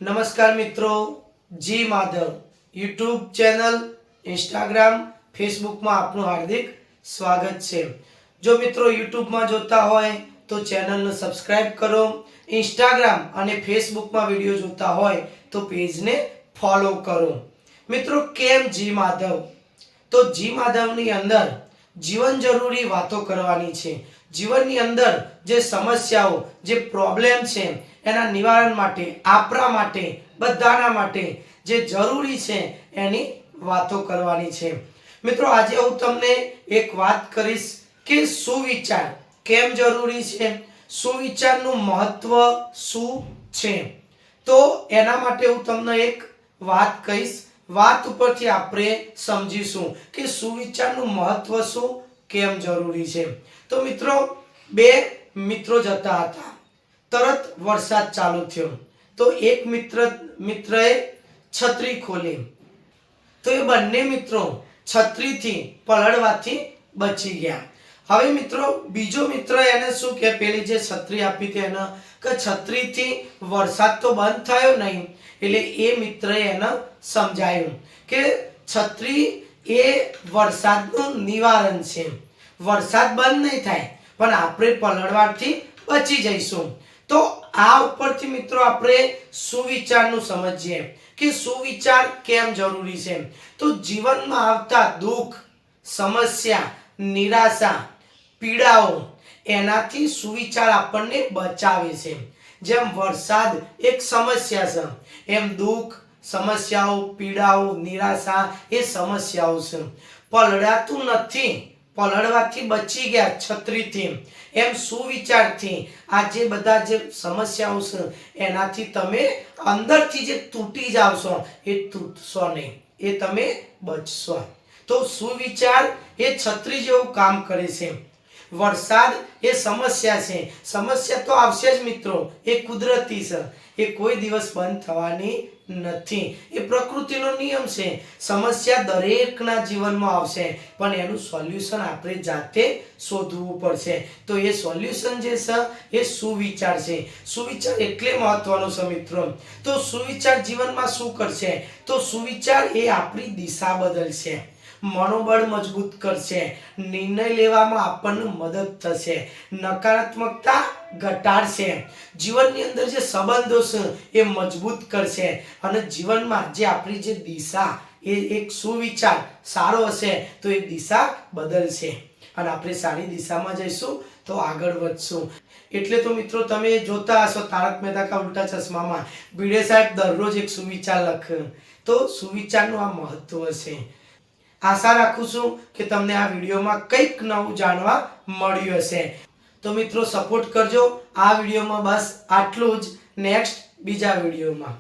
નમસ્કાર મિત્રો, જી Madhav YouTube channel, Instagram, ફેસબુકમાં આપનું હાર્દિક સ્વાગત છે। જો મિત્રો યુટ્યુબમાં જોતા હોય તો ચેનલને સબસ્ક્રાઇબ કરો, ઇન્સ્ટાગ્રામ અને ફેસબુકમાં વિડીયો જોતા હોય તો પેજને ફોલો કરો। મિત્રો કેમ જી માધવ? તો જી માધવની અંદર જીવન જરૂરી વાતો કરવાની છે। જીવનની અંદર જે સમસ્યાઓ, જે પ્રોબ્લેમ છે એના નિવારણ માટે, આપણા માટે, બધાના માટે જે જરૂરી છે એની વાતો કરવાની છે। મિત્રો આજે હું તમને એક વાત કરીશ કે સુવિચાર કેમ જરૂરી છે, સુવિચારનું મહત્વ શું છે। તો એના માટે હું તમને એક વાત કહીશ, વાત ઉપરથી આપણે સમજીશું કે સુવિચારનું મહત્વ શું, કેમ જરૂરી છે। તો મિત્રો બે મિત્રો જતા હતા, તરત વરસાદ ચાલુ થયો તો એક મિત્રએ છત્રી ખોલી તો એ બંને મિત્રો છત્રીથી પલળવાથી બચી ગયા। હવે મિત્રો બીજો મિત્ર એને શું કે પેલી જે છત્રી આપી હતી એને કે છત્રીથી વરસાદ તો બંધ થયો નહીં, એટલે એ મિત્રએ એને સમજાયું કે છત્રી એ વરસાદનું નિવારણ છે, વરસાદ બંધ નહીં થાય પણ આપણે પલળવાથી બચી જઈશું। તો આ ઉપરથી મિત્રો આપણે સુવિચારનું સમજીએ કે સુવિચાર કેમ જરૂરી છે। તો જીવનમાં આવતા દુઃખ, સમસ્યા, નિરાશા, પીડાઓ એનાથી સુવિચાર આપણને બચાવે છે। જેમ વરસાદ એક સમસ્યા છે એમ દુઃખ, સમસ્યાઓ, પીડાઓ, નિરાશા એ સમસ્યાઓ છે। પલળાતું નથી, પલળવાથી બચી ગયા છત્રીથી, એમ સુવિચારથી આ જે બધા જે સમસ્યાઓ છે એનાથી તમે અંદરથી જે તૂટી જાવશો એ તૂટશો નહીં, એ તમે બચશો। તો સુવિચાર એ છત્રી જેવું કામ કરે છે। વરસાદ એ સમસ્યા છે, સમસ્યા તો આવશે જ મિત્રો, એ કુદરતી છે, એ કોઈ દિવસ બંધ થવાની નથી, એ પ્રકૃતિનો નિયમ છે। સમસ્યા દરેકના જીવનમાં આવશે પણ એનું સોલ્યુશન આપણે જાતે શોધવું પડશે। તો એ સોલ્યુશન જે છે એ સુવિચાર છે। સુવિચાર એટલે મહત્વનો છે મિત્રો। તો સુવિચાર જીવનમાં શું કરશે? તો સુવિચાર એ આપણી દિશા બદલશે, મનોબળ મજબૂત કરશે, નિર્ણય લેવામાં આપણને મદદ થશે, નકારાત્મકતા ઘટાડશે, જીવનની અંદર જે સંબંધો છે એ મજબૂત કરશે અને જીવનમાં જે આપણી જે દિશા એ એક સુવિચાર સારો હશે તો એ દિશા બદલશે અને આપણે સારી દિશામાં જઈશું તો આગળ વધશું। એટલે તો મિત્રો તમે જોતા હશો તારક મહેતા કા ઉલ્ટા ચશ્મામાં ભીડે સાહેબ દરરોજ એક સુવિચાર લખે, તો સુવિચારનું આ મહત્વ છે। આશા રાખું છું કે તમને આ વિડીયોમાં કંઈક નવું જાણવા મળ્યું હશે। તો મિત્રો સપોર્ટ કરજો। આ વિડીયોમાં બસ આટલું જ, નેક્સ્ટ બીજા વિડીયોમાં